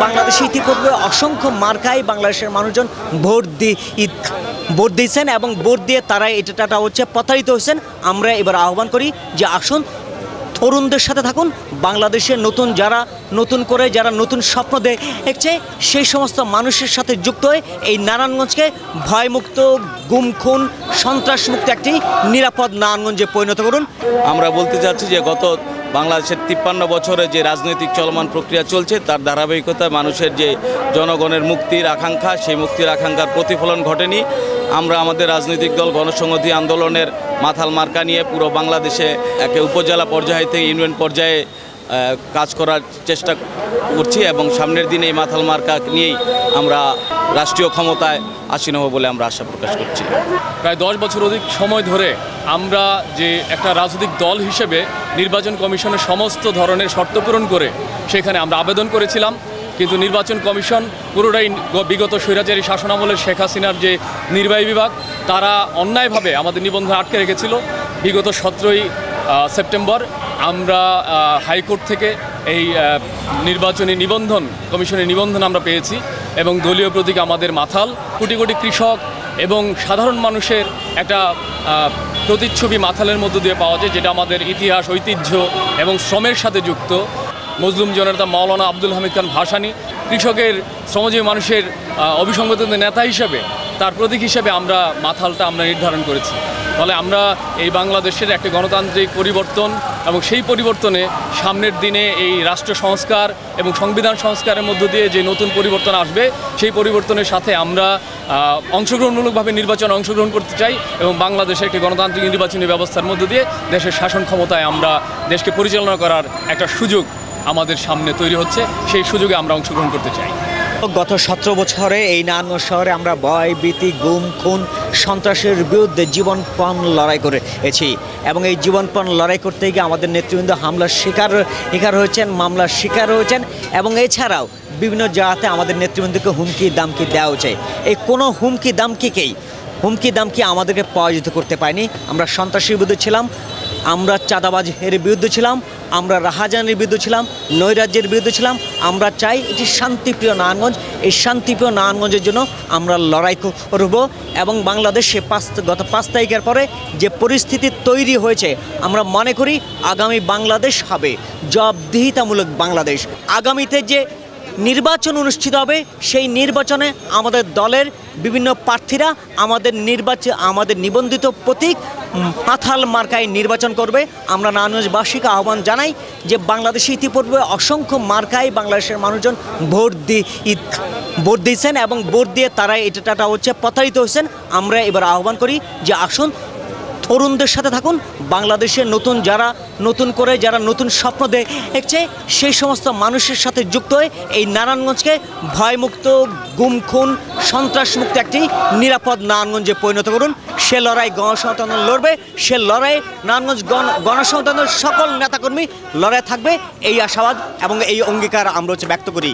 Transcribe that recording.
বাংলাদেশে ইতিপূর্বে অসংখ্য মার্কায় বাংলাদেশের মানুষজন ভোট দিয়েছেন এবং ভোট দিয়ে তারা এটা হচ্ছে প্রতারিত হয়েছেন। আমরা এবার আহ্বান করি যে আসুন তরুণদের সাথে থাকুন, বাংলাদেশে নতুন করে যারা নতুন স্বপ্ন দেখছে সেই সমস্ত মানুষের সাথে যুক্ত হয়ে এই নারায়ণগঞ্জকে ভয়মুক্ত, গুম খুন, সন্ত্রাসমুক্ত একটি নিরাপদ নারায়ণগঞ্জে পরিণত করুন। আমরা বলতে চাচ্ছি যে গত বাংলাদেশের 53 বছরে যে রাজনৈতিক চলমান প্রক্রিয়া চলছে তার ধারাবাহিকতায় মানুষের যে জনগণের মুক্তির আকাঙ্ক্ষা, সেই মুক্তির আকাঙ্ক্ষার প্রতিফলন ঘটেনি। আমরা আমাদের রাজনৈতিক দল গণসংহতি আন্দোলনের মাথাল মার্কা নিয়ে পুরো বাংলাদেশে একে উপজেলা পর্যায় থেকে ইউনিয়ন পর্যায়ে কাজ করার চেষ্টা করছি এবং সামনের দিনে এই মাথাল মার্কা নিয়েই আমরা রাষ্ট্রীয় ক্ষমতায় আসীন হব বলে আমরা আশা প্রকাশ করছি। প্রায় 10 বছর অধিক সময় ধরে আমরা যে একটা রাজনৈতিক দল হিসেবে নির্বাচন কমিশনের সমস্ত ধরনের শর্ত পূরণ করে সেখানে আমরা আবেদন করেছিলাম, কিন্তু নির্বাচন কমিশন পুরোটাই বিগত স্বৈরাচারী শাসনামলের শেখ হাসিনার যে নির্বাহী বিভাগ তারা অন্যায়ভাবে আমাদের নিবন্ধন আটকে রেখেছিল। বিগত 17ই সেপ্টেম্বর আমরা হাইকোর্ট থেকে এই নির্বাচনী নিবন্ধন কমিশনের নিবন্ধন আমরা পেয়েছি এবং দলীয় প্রতীক আমাদের মাথাল। কোটি কোটি কৃষক এবং সাধারণ মানুষের একটা প্রতিচ্ছবি মাথালের মধ্য দিয়ে পাওয়া যায়, যেটা আমাদের ইতিহাস, ঐতিহ্য এবং শ্রমের সাথে যুক্ত। মজলুম জনতা মাওলানা আব্দুল হামিদ খান ভাসানী কৃষকের, শ্রমজীবী মানুষের অবিসংগত নেতা হিসেবে, তার প্রতীক হিসেবে আমরা মাথালটা নির্ধারণ করেছি। ফলে আমরা এই বাংলাদেশের একটি গণতান্ত্রিক পরিবর্তন এবং সেই পরিবর্তনে সামনের দিনে এই রাষ্ট্র সংস্কার এবং সংবিধান সংস্কারের মধ্য দিয়ে যে নতুন পরিবর্তন আসবে সেই পরিবর্তনের সাথে আমরা অংশগ্রহণমূলকভাবে নির্বাচনে অংশগ্রহণ করতে চাই এবং বাংলাদেশে একটি গণতান্ত্রিক নির্বাচনী ব্যবস্থার মধ্য দিয়ে দেশের শাসন ক্ষমতায় আমরা দেশকে পরিচালনা করার একটা সুযোগ আমাদের সামনে তৈরি হচ্ছে, সেই সুযোগে আমরা অংশগ্রহণ করতে চাই। গত 17 বছরে এই নারায়ণগঞ্জ শহরে আমরা ভয়, ভীতি, গুম খুন, সন্ত্রাসের বিরুদ্ধে জীবনপণ লড়াই করেছি এবং এই জীবনপণ লড়াই করতে গিয়ে আমাদের নেতৃবৃন্দ হামলার শিকার হয়েছেন, মামলার শিকার হয়েছেন এবং এছাড়াও বিভিন্ন জায়গাতে আমাদের নেতৃবৃন্দকে হুমকি দামকি দেওয়া হচ্ছে। এই কোনো হুমকি দামকি আমাদেরকে পরাজিত করতে পারেনি। আমরা সন্ত্রাসের বিরুদ্ধে ছিলাম, আমরা চাঁদাবাজের বিরুদ্ধে ছিলাম, আমরা রাহাজানির বিরুদ্ধে ছিলাম, নৈরাজ্যের বিরুদ্ধে ছিলাম। আমরা চাই এটি শান্তিপ্রিয় নারায়ণগঞ্জ, এই শান্তিপ্রিয় নারায়ণগঞ্জের জন্য আমরা লড়াই করব এবং বাংলাদেশে গত 5 তারিখের পরে যে পরিস্থিতি তৈরি হয়েছে আমরা মনে করি আগামী বাংলাদেশ হবে জবাবদিহিতামূলক বাংলাদেশ। আগামীতে যে নির্বাচন অনুষ্ঠিত হবে সেই নির্বাচনে আমাদের দলের বিভিন্ন প্রার্থীরা আমাদের নিবন্ধিত প্রতীক মাথাল মার্কায় নির্বাচন করবে। আমরা নারায়ণগঞ্জবাসীকে আহ্বান জানাই যে বাংলাদেশে ইতিপূর্বে অসংখ্য মার্কায় বাংলাদেশের মানুষজন ভোট দিয়েছেন এবং ভোট দিয়ে তারা এটা হচ্ছে প্রতারিত হয়েছেন। আমরা এবার আহ্বান করি যে আসুন তরুণদের সাথে থাকুন, বাংলাদেশে নতুন করে যারা নতুন স্বপ্ন দেখছে সেই সমস্ত মানুষের সাথে যুক্ত হয়ে এই নারায়ণগঞ্জকে ভয়মুক্ত, গুম খুন, সন্ত্রাসমুক্ত একটি নিরাপদ নারায়ণগঞ্জে পরিণত করুন। সে লড়াই গণসংহতি আন্দোলন লড়বে, সে লড়াই নারায়ণগঞ্জ গণসংহতি আন্দোলনের সকল নেতাকর্মী লড়াই থাকবে, এই আশাবাদ এবং এই অঙ্গীকার আমরা ব্যক্ত করি।